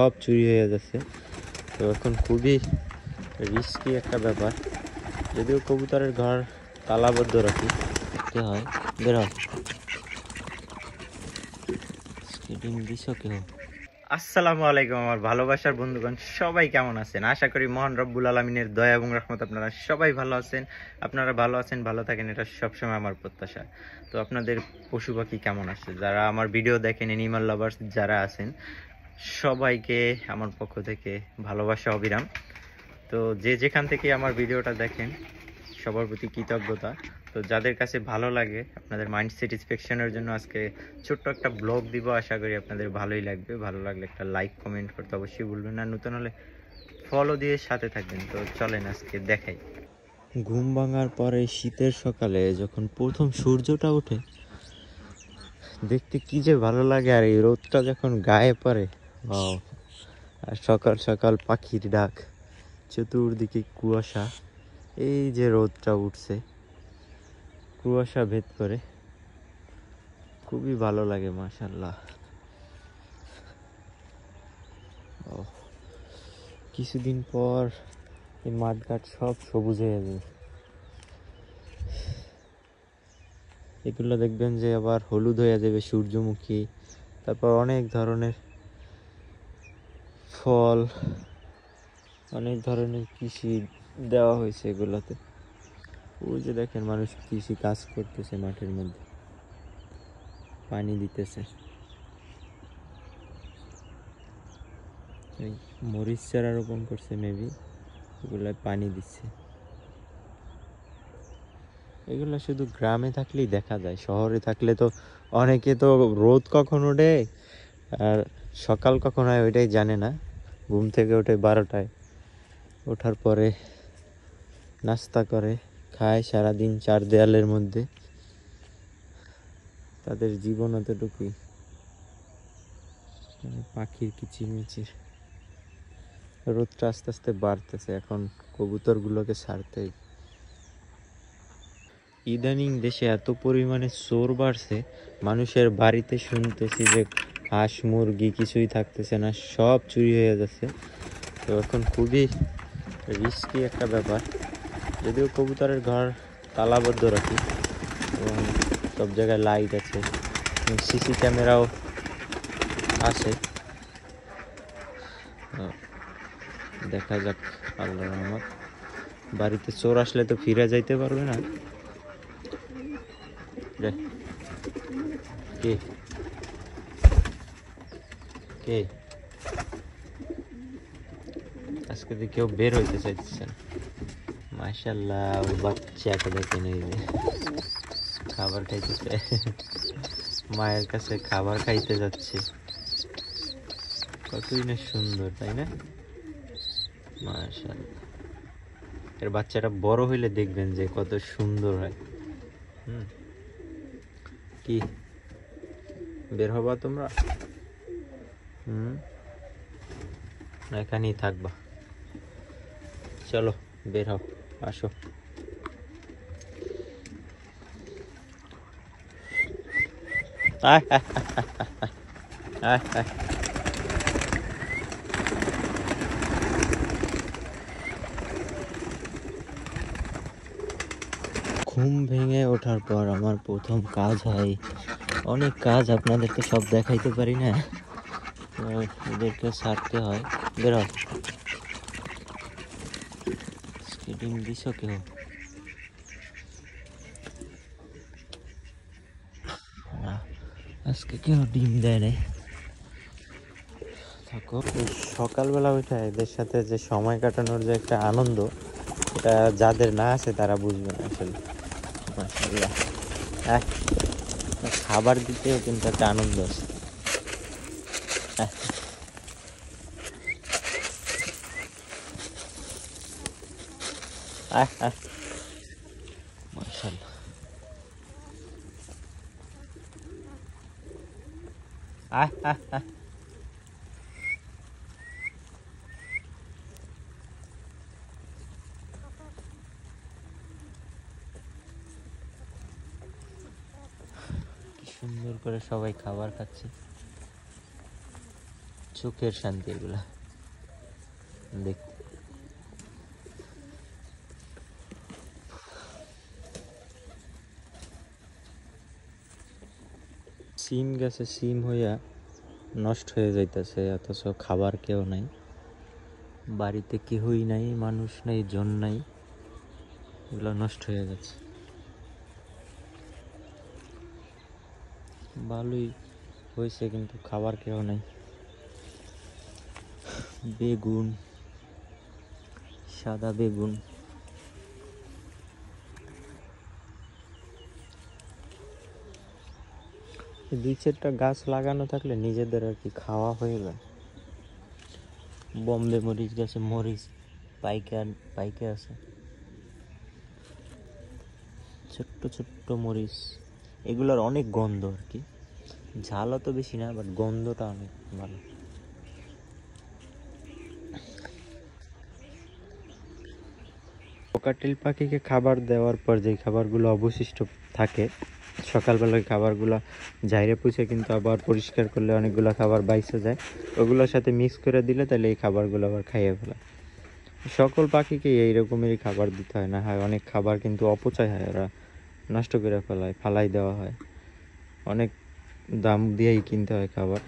সব চুরি হয়ে যাচ্ছে। তো এখন খুবই রিস্কি একটা ব্যাপার, যদিও কবুতরের ঘর তালাবদ্ধ রাখি দেখতে হয়। বেরো স্কেটিং দিছো কেউ? আসসালামু আলাইকুম আমার ভালোবাসার বন্ধুগণ, সবাই কেমন আছেন? আশা করি মহান রব্বুল আলমিনের দয়া এবং রহমত আপনারা সবাই ভালো আছেন। আপনারা ভালো আছেন, ভালো থাকেন, এটা সবসময় আমার প্রত্যাশা। তো আপনাদের পশু পাখি কেমন আছে? যারা আমার ভিডিও দেখেন, এনিমাল লাভার্স যারা আছেন, সবাইকে আমার পক্ষ থেকে ভালোবাসা অবিরাম। তো যে যেখান থেকে আমার ভিডিওটা দেখেন, সবার প্রতি কৃতজ্ঞতা। তো যাদের কাছে ভালো লাগে, আপনাদের মাইন্ড স্যাটিসফ্যাকশনের জন্য আজকে ছোট্ট একটা ব্লগ দিব। আশা করি আপনাদের ভালোই লাগবে। ভালো লাগলে একটা লাইক কমেন্ট করতে অবশ্যই ভুলবেন না, নতুন হলে ফলো দিয়ে সাথে থাকবেন। তো চলেন আজকে দেখাই। ঘুম ভাঙার পরে শীতের সকালে যখন প্রথম সূর্যটা ওঠে, দেখতে কি যে ভালো লাগে। আর এই রোদটা যখন গায়ে পড়ে, আর সকাল সকাল পাখির ডাক, চতুর্দিকে কুয়াশা, এই যে রোদটা উঠছে কুয়াশা ভেদ করে, খুবই ভালো লাগে মাশাআল্লাহ। কিছুদিন পর এই মাঠঘাট সব সবুজ হয়ে যাবে। এগুলো দেখবেন যে আবার হলুদ হয়ে যাবে, সূর্যমুখী, তারপর অনেক ধরনের ফল, অনেক ধরনের কৃষি দেওয়া হয়েছে এগুলোতে। ওই যে দেখেন মানুষ কৃষি কাজ করতেছে, মাঠের মধ্যে পানি দিতেছে। মরিচ চারা রোপণ করছে মেবি, এগুলায় পানি দিচ্ছে। এগুলো শুধু গ্রামে থাকলেই দেখা যায়, শহরে থাকলে তো অনেকে তো রোদ কখন ওঠে আর সকাল কখন হয় ওইটাই জানে না। ঘুম থেকে ওঠে 12টায়, ওঠার পরে নাস্তা করে, খায়, সারাদিন চার দেয়ালের মধ্যে, তাদের জীবন অতটুকুই। পাখির কিচিরমিচির, রোদটা আস্তে আস্তে বাড়তেছে, এখন কবুতরগুলোকে ছাড়তে। ইদানিং দেশে এত পরিমাণে চোর বাড়ছে, মানুষের বাড়িতে শুনতেছি যে হাঁস মুরগি কিছুই থাকতেছে না, সব চুরি হয়ে যাচ্ছে। তো এখন খুবই রিস্কি একটা ব্যাপার, যদিও কবুতরের ঘর তালাবদ্ধ রাখি এবং সব জায়গায় লাইট আছে, সিসি ক্যামেরাও আছে। দেখা যাক, আল্লাহর রহমত। বাড়িতে চোর আসলে তো ফিরে যাইতে পারবে না। কে কে আজকে তো কেউ বের হইতে চাইতেছে না। মাশাআল্লাহ, ওর বাচ্চাকে দেখে নেই, খাবার খাইতেছে, মায়ের কাছে খাবার খাইতে যাচ্ছে। কতই না সুন্দর, তাই না? মাশাআল্লাহ, এর বাচ্চাটা বড় হইলে দেখবেন যে কত সুন্দর হয়। কি বের হবা তোমরা? না এখানেই থাকবা? চলো বের হও, আসো। ঘুম ভেঙে ওঠার পর আমার প্রথম কাজ হয়, অনেক কাজ আপনাদেরকে সব দেখাইতে পারি না, এদেরকে ছাড়তে হয়। বেরো স্কেটিং দিছো কেউ? আজকে কেউ ডিম দেয় নাই। থাকো, সকালবেলা উঠে এদের সাথে যে সময় কাটানোর যে একটা আনন্দ, এটা যাদের না আছে তারা বুঝবে না আসলে। মাশাআল্লাহ, খাবার দিতেও কিন্তু একটা আনন্দ আছে। মাশাআল্লাহ, সুন্দর করে সবাই খাবার খাচ্ছে। চোখের শান্তি এগুলা দেখ। সিম গাছে সিম হইয়া নষ্ট হয়ে যাইতেছে, অথচ খাবার কেউ নাই, বাড়িতে কেউই নাই, মানুষ নাই, জন নাই, এগুলো নষ্ট হয়ে যাচ্ছে। ভালোই হয়েছে কিন্তু খাবার কেউ নাই। বেগুন, সাদা বেগুন, দুই চারটা গাছ লাগানো থাকলে নিজেদের আর কি খাওয়া হয়ে যায়। বম্বে মরিচ গাছে মরিচ পাইকে আছে, ছোট্ট ছোট্ট মরিচ। এগুলোর অনেক গন্ধ আর কি, ঝাল অত বেশি না, বাট গন্ধটা অনেক ভালো। কোকাটেল পাখিকে খাবার দেওয়ার পর যে খাবারগুলো অবশিষ্ট থাকে, সকালবেলায় খাবারগুলো ঝাইরে পুছে কিন্তু আবার পরিষ্কার করলে অনেকগুলো খাবার বাইসে যায়, ওগুলোর সাথে মিক্স করে দিলে তাহলে এই খাবারগুলো আবার খাইয়ে ফেলা। সকল পাখিকে এইরকমেরই খাবার দিতে হয়, না হয় অনেক খাবার কিন্তু অপচয় হয়, ওরা নষ্ট করে ফেলায়, ফালাই দেওয়া হয়, অনেক দাম দিয়েই কিনতে হয় খাবার।